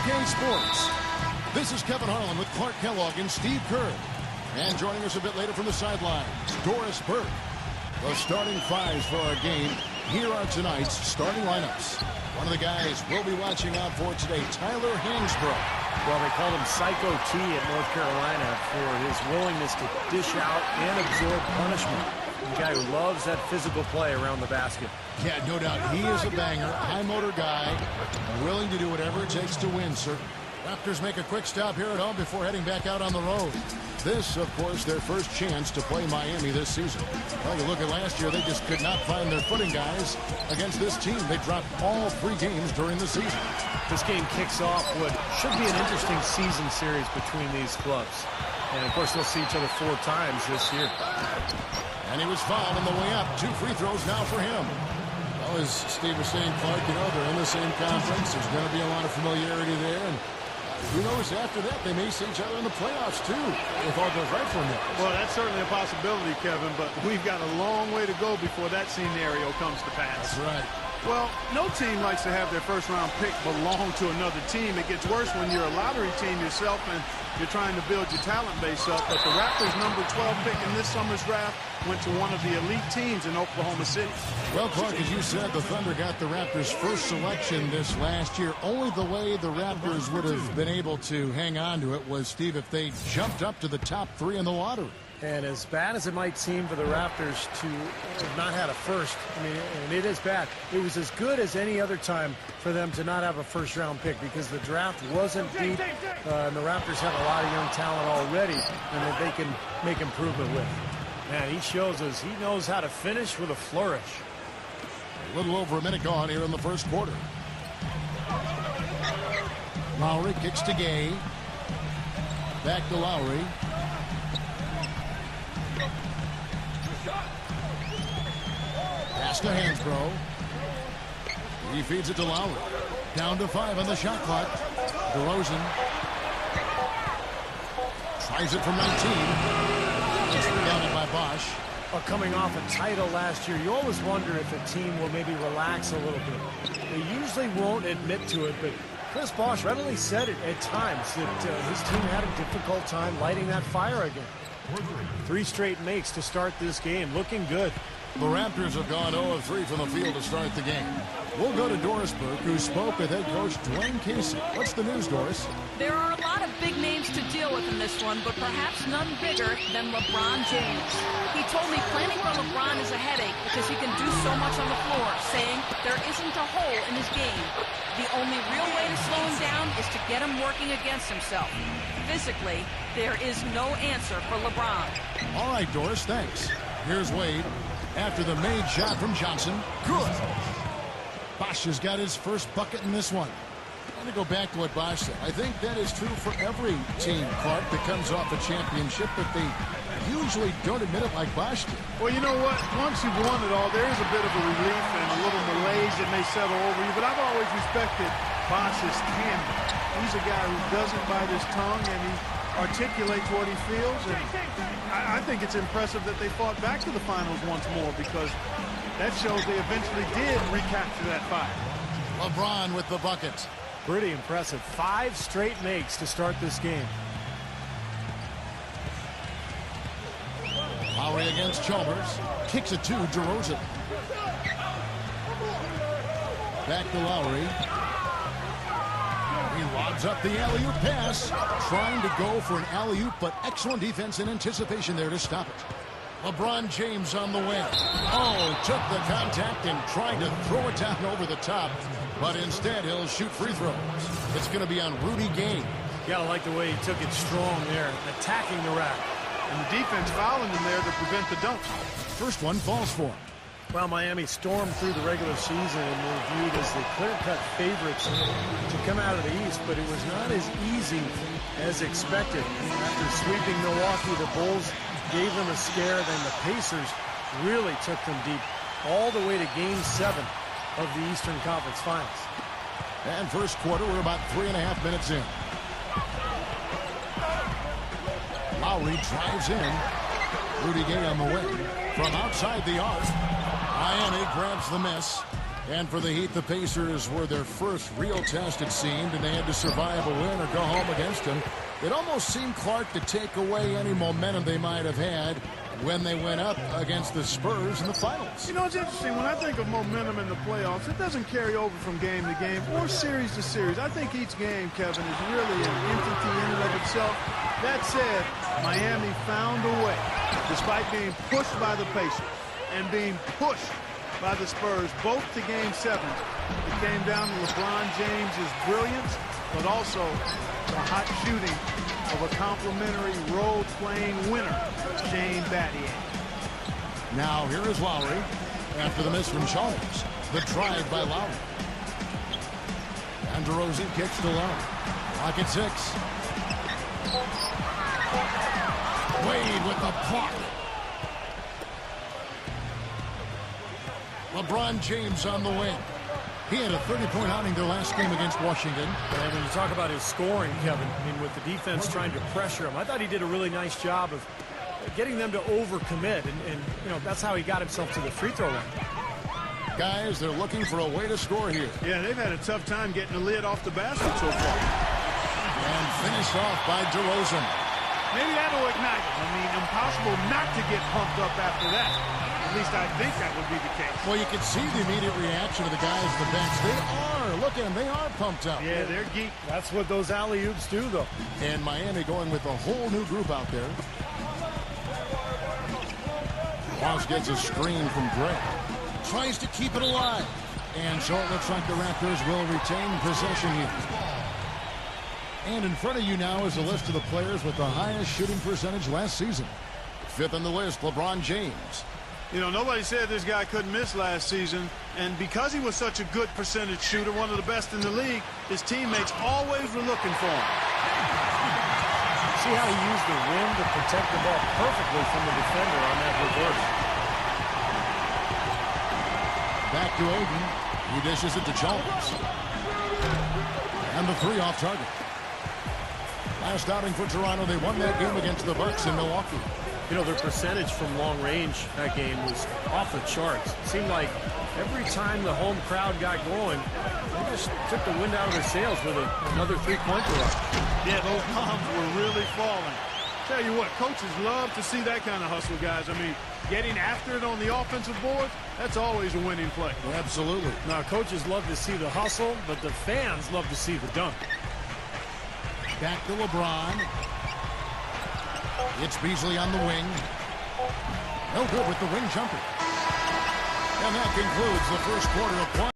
NBA2k Sports. This is Kevin Harlan with Clark Kellogg and Steve Kerr. And joining us a bit later from the sidelines, Doris Burke. The starting fives for our game. Here are tonight's starting lineups. One of the guys we'll be watching out for today, Tyler Hansbrough. Well, they called him Psycho T at North Carolina for his willingness to dish out and absorb punishment. The guy who loves that physical play around the basket. Yeah, no doubt. He is a banger, high-motor guy, willing to do whatever it takes to win, sir. Raptors make a quick stop here at home before heading back out on the road. This, of course, their first chance to play Miami this season. Well, you look at last year, they just could not find their footing, guys. Against this team, they dropped all 3 games during the season. This game kicks off what should be an interesting season series between these clubs. And, of course, they'll see each other 4 times this year. And he was fouled on the way up. 2 free throws now for him. Well, as Steve was saying, Clark, you know, they're in the same conference. There's going to be a lot of familiarity there. And who knows, after that, they may see each other in the playoffs, too, if all goes right for them. Well, that's certainly a possibility, Kevin, but we've got a long way to go before that scenario comes to pass. That's right. Well, no team likes to have their first-round pick belong to another team. It gets worse when you're a lottery team yourself and you're trying to build your talent base up. But the Raptors' number 12 pick in this summer's draft went to one of the elite teams in Oklahoma City. Well, Clark, as you said, the Thunder got the Raptors' first selection this last year. Only the way the Raptors would have been able to hang on to it was, Steve, if they jumped up to the top 3 in the lottery. And as bad as it might seem for the Raptors to have not had a first, I mean, and it is bad, it was as good as any other time for them to not have a first-round pick because the draft wasn't deep, and the Raptors have a lot of young talent already and that they can make improvement with. Man, he shows us he knows how to finish with a flourish. A little over a minute gone here in the first quarter. Lowry kicks to Gay. Back to Lowry. Pass to Hansbrough. He feeds it to Lowry. Down to 5 on the shot clock. DeRozan tries it from 19. It's rebounded by Bosch. Coming off a title last year, you always wonder if a team will maybe relax a little bit. They usually won't admit to it, but Chris Bosch readily said it at times that his team had a difficult time lighting that fire again. 3 straight makes to start this game. Looking good. The Raptors have gone 0-3 from the field to start the game. We'll go to Doris Burke, who spoke with head coach Dwayne Casey. What's the news, Doris? There are a lot of big names to deal with in this one, but perhaps none bigger than LeBron James. He told me planning for LeBron is a headache because he can do so much on the floor, saying there isn't a hole in his game. The only real way to slow him down is to get him working against himself. Physically, there is no answer for LeBron. All right, Doris, thanks. Here's Wade. After the made shot from Johnson. Good. Bosch has got his first bucket in this one. I'm going to go back to what Bosch said. I think that is true for every team, Clark, that comes off a championship, but they usually don't admit it like Bosch did. Well, you know what? Once you've won it all, there is a bit of a relief and a little malaise that may settle over you, but I've always respected Bosch's candor. He's a guy who doesn't bite his tongue, and he articulates what he feels, and I think it's impressive that they fought back to the finals once more because that shows they eventually did recapture that fire. LeBron with the bucket. Pretty impressive. 5 straight makes to start this game. Lowry against Chalmers. Kicks it to DeRozan. Back to Lowry. He lobs up the alley-oop pass. Trying to go for an alley-oop, but excellent defense and anticipation there to stop it. LeBron James on the wing. Oh, took the contact and tried to throw it down over the top, but instead he'll shoot free throws. It's going to be on Rudy Gay. You gotta like the way he took it strong there, attacking the rack. And the defense fouling him there to prevent the dunk. First one falls for him. Well, Miami stormed through the regular season and were viewed as the clear-cut favorites to come out of the East, but it was not as easy as expected. After sweeping Milwaukee, the Bulls gave them a scare, then the Pacers really took them deep all the way to Game 7 of the Eastern Conference Finals. And first quarter, we're about 3.5 minutes in. Lowry drives in. Rudy Gay on the way from outside the arc. Miami grabs the miss. And for the Heat, the Pacers were their first real test, it seemed, and they had to survive a win or go home against them. It almost seemed, Clark, to take away any momentum they might have had when they went up against the Spurs in the finals. You know, it's interesting. When I think of momentum in the playoffs, it doesn't carry over from game to game or series to series. I think each game, Kevin, is really an entity in and of itself. That said, Miami found a way, despite being pushed by the Pacers and being pushed by the Spurs, both to Game 7. It came down to LeBron James' brilliance, but also the hot shooting of a complimentary role-playing winner, Shane Battier. Now here is Lowry after the miss from Chalmers. The drive by Lowry. And DeRozan kicks to Lowry. Clock at 6. Wade with the puck. LeBron James on the wing. He had a 30-point outing their last game against Washington. And when you talk about his scoring, Kevin, I mean, with the defense trying to pressure him, I thought he did a really nice job of getting them to overcommit. And you know, that's how he got himself to the free throw line. Guys, they're looking for a way to score here. Yeah, they've had a tough time getting the lid off the basket so far. And finished off by DeRozan. Maybe that'll ignite it. I mean, impossible not to get pumped up after that. At least I think that would be the case. Well, you can see the immediate reaction of the guys on the bench. They are. Look at them. They are pumped up. Yeah, they're geek. That's what those alley-oops do, though. And Miami going with a whole new group out there. Ross gets a screen from Gray. Tries to keep it alive. And so it looks like the Raptors will retain possession here. And in front of you now is a list of the players with the highest shooting percentage last season. 5th on the list, LeBron James. You know, nobody said this guy couldn't miss last season, and because he was such a good percentage shooter, one of the best in the league, his teammates always were looking for him. See how he used the rim to protect the ball perfectly from the defender on that reverse. Back to Aiden. He dishes it to Chalmers. And the 3 off target. Last outing for Toronto, they won that game against the Bucks in Milwaukee. You know, their percentage from long range that game was off the charts. It seemed like every time the home crowd got going, they just took the wind out of their sails with another three-pointer up. Yeah, those bombs were really falling. Tell you what, coaches love to see that kind of hustle, guys. I mean, getting after it on the offensive boards, that's always a winning play. Absolutely. Now, coaches love to see the hustle, but the fans love to see the dunk. Back to LeBron. It's Beasley on the wing. No good with the wing jumper. And that concludes the first quarter of play.